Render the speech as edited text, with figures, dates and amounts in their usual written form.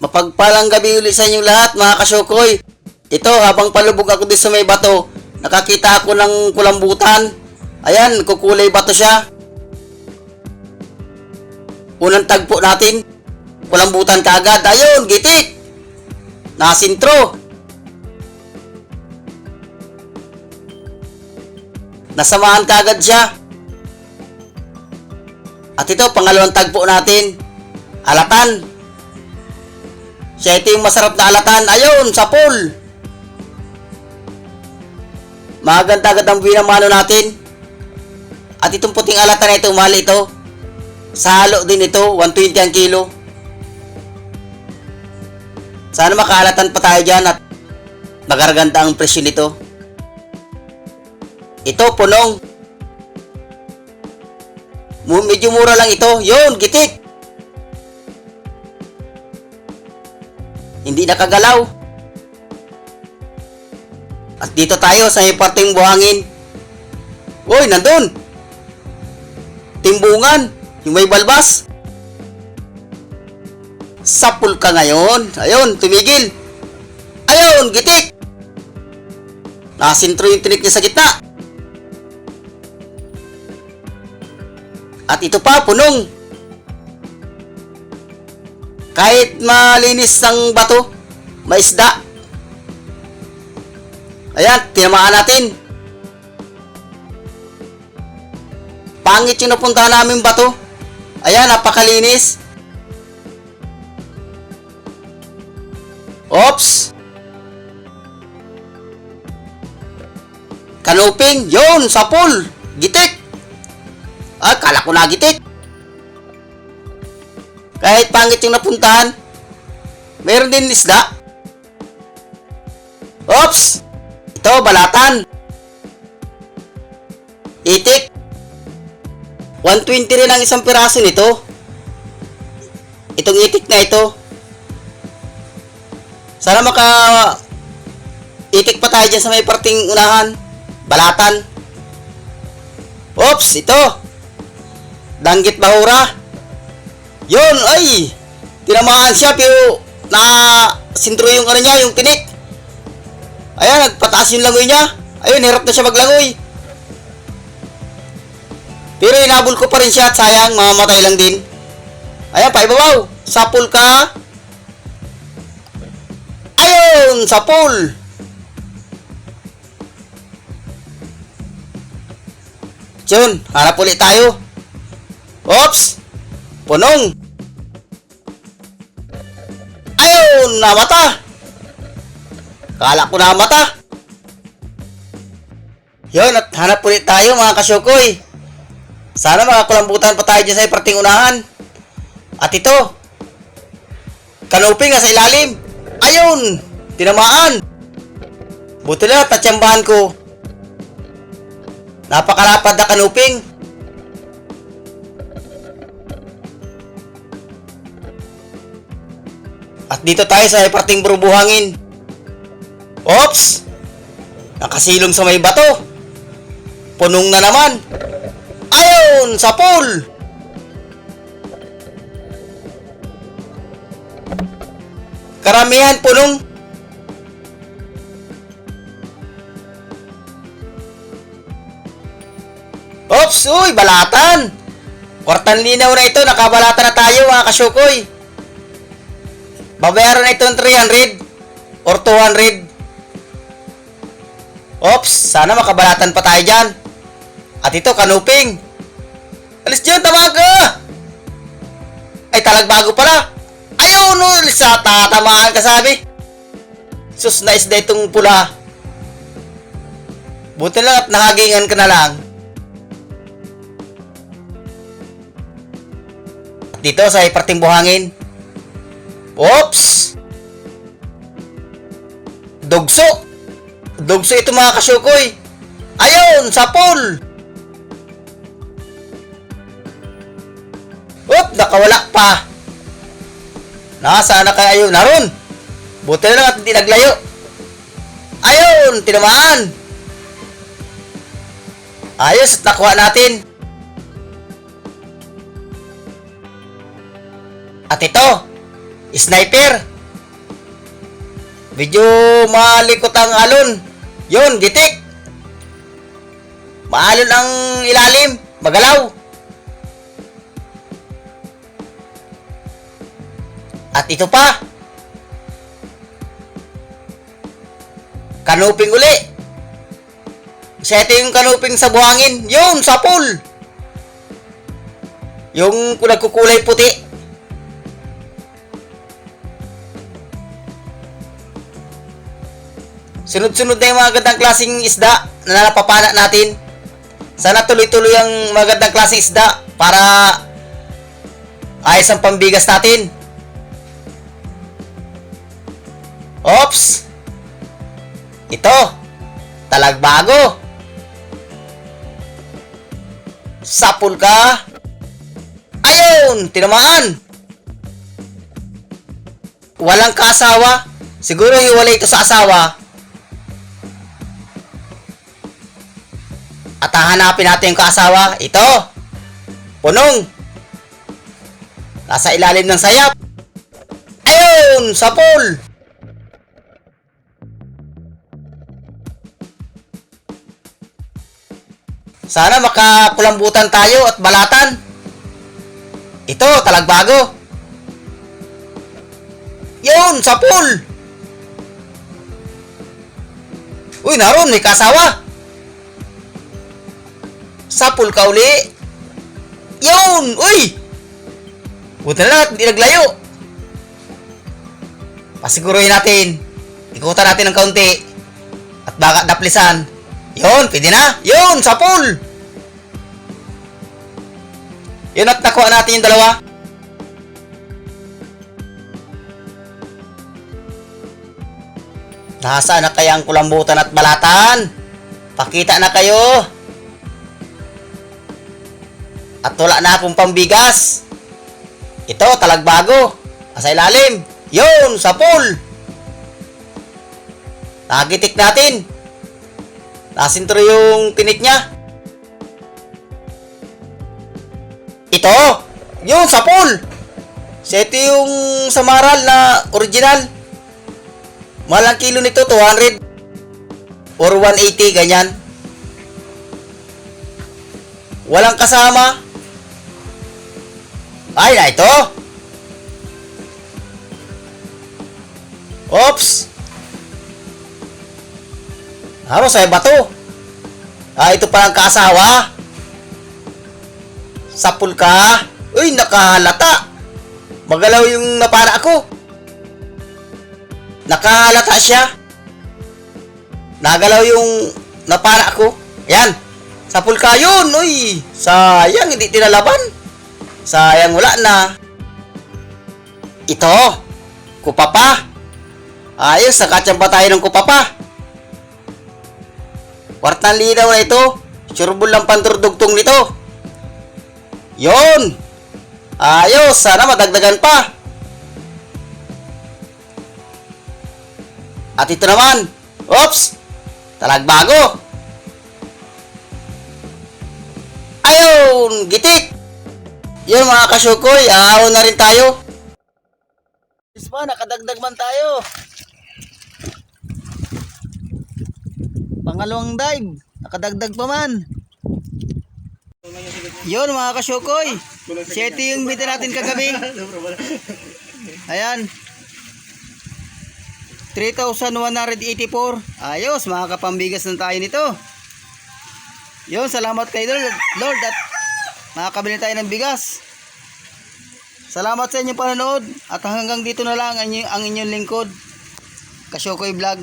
Mapagpalang gabi ulit sa inyong lahat mga kasyokoy. Ito, habang palubog ako dito sa may bato, nakakita ako ng kulambutan. Ayan, kukulay bato siya. Unang tagpo natin, kulambutan kaagad. Ayun, gitik! Nasintro. Nasamaan kaagad siya. At ito, pangalawang tagpo natin, alatan. Siya ito yung masarap na alatan. Ayun, sapul. Maganda agad ang binamano natin. At itong puting alatan na ito, mahal ito. Sa halo din ito, 120 ang kilo. Sana makaalatan pa tayo dyan at magaraganda ang presyo nito. Ito, punong. Medyo mura lang ito. Yun, gitik. Hindi nakagalaw. At dito tayo sa parteng buhangin. Uy, nandun. Timbungan. Yung may balbas. Sapul ka ngayon. Ayun, tumigil. Ayun, gitik. Nasintro yung tinik niya sa gitna. At ito pa, punong. Kahit malinis ang bato, maisda. Ayan, tinamaan natin. Pangit yung napuntahan namin bato. Ayan, napakalinis. Oops. Kanuping, yun, sapul. Gitik. Ah, kala ko nagitik. Kahit pangit yung napuntahan, mayroon din isda. Oops! Ito, balatan. Itik. 120 rin ang isang piraso nito. Itong itik na ito. Sana itik pa tayo dyan sa may parting unahan. Balatan. Oops! Ito. Danggit bahura. Yun, ay! Tinamaan siya pero sintro yung ano niya, yung tinik. Ayan, nagpataas yung langoy niya. Ayun, hirap na siya maglangoy. Pero inabol ko pa rin siya at sayang, mamamatay lang din. Ayan, paibabaw. Sapul ka. Ayun, sapul. Yun, harap ulit tayo. Oops! Punong. Ayun, namata. Kala ko namata. Yun, at hanap ulit tayo mga kasyokoy. Sana makakulambutan pa tayo dyan sa parting unahan. At ito, kanuping nasa ilalim. Ayun, tinamaan. Buti na, tatsambahan ko. Napakalapad na kanuping. At dito tayo sa parting buhangin. Oops! Nakasilong sa may bato. Punong na naman. Ayun! Sapul! Karamihan punong. Oops! Uy! Balatan! Kwartang linaw na ito. Nakabalatan na tayo mga kasyokoy. Babayaran na ito ng 300 or 200. Oops, sana makabalatan pa tayo dyan. At ito, kanuping. Alis dyan, tamaga! Ay, talagbago pala. Ayaw, no, sa tatamaan ka sabi. Sus, na isda itong pula. Buti lang at nakagingan ka na lang. At dito, sa parting buhangin. Oops! Dugso! Dugso ito mga kasyokoy. Ayun! Sapul! Oop! Nakawala pa. Nasaan na kaya yun? Naroon! Buti na lang at hindi naglayo. Ayun! Tinamaan! Ayos! Nakuha natin. At ito, sniper. Medyo malikot ang alon. Yun, gitik. Maalon ang ilalim. Magalaw. At ito pa. Kanuping uli. Siya ito yung kanuping sa buhangin. Yun, sapul. Yung nagkukulay puti. Sunod-sunod na yung mga gandang klaseng isda na napapana natin. Sana tuloy-tuloy ang magandang klaseng isda para ayos ang pambigas natin. Oops! Ito, talagbago. Sapul ka. Ayun, tinamaan. Walang kaasawa. Siguro hiwalay ito sa asawa. At hahanapin natin yung kaasawa. Ito. Punong. Nasa ilalim ng sayap. Ayun, sapul. Sana makakulambutan tayo at balatan. Ito, talagbago. Yun, sapul. Uy, naroon, may kasawa. Sapul ka uli. Yun, uy. Buta na, hindi naglayo. Pasiguruhin natin. Ikutan natin ng kaunti. At baka daplisan. Yun, pwede na. Yun, sapul. Yun, at nakuha natin yung dalawa. Nasaan na kaya ang kulambutan at balatan? Pakita na kayo. At wala na akong pambigas. Ito, talagbago. Nasa ilalim. Yun, sapul. Nagitik natin. Nasintro yung tinik niya. Ito. Yun, sapul. Ito yung samaral na original. Malang kilo nito, 200 or 180, ganyan. Walang kasama. Ay, na ito. Oops. Haros ay bato. Ito palang kaasawa. Sapul ka. Uy, nakahalata. Magalaw yung napana ako. Nakahalata siya. Nagalaw yung napana ako. Ayan. Sapul ka yun. Uy, sayang hindi tinalaban. Sayang wala na. Ito. Kupapa. Ayos, nakachamba tayo ng kupapa. Kwartang linaw na ito. Surebol lang panturdugtong nito. Yon. Ayos, sana madagdagan pa. At ito naman. Oops. Talagbago. Ayun, gitik. Yun mga kasyukoy, aahon na rin tayo. Isma, nakadagdag man tayo. Pangalawang dive, nakadagdag pa man. Yun mga kasyukoy, ito yung bita natin kagabi. Ayan, 3,184. Ayos, makakapambigas na tayo nito. Yun, salamat kay Lord at makakabili tayo ng bigas. Salamat sa inyong panonood at hanggang dito na lang ang inyong lingkod, Kasyukoy Vlog.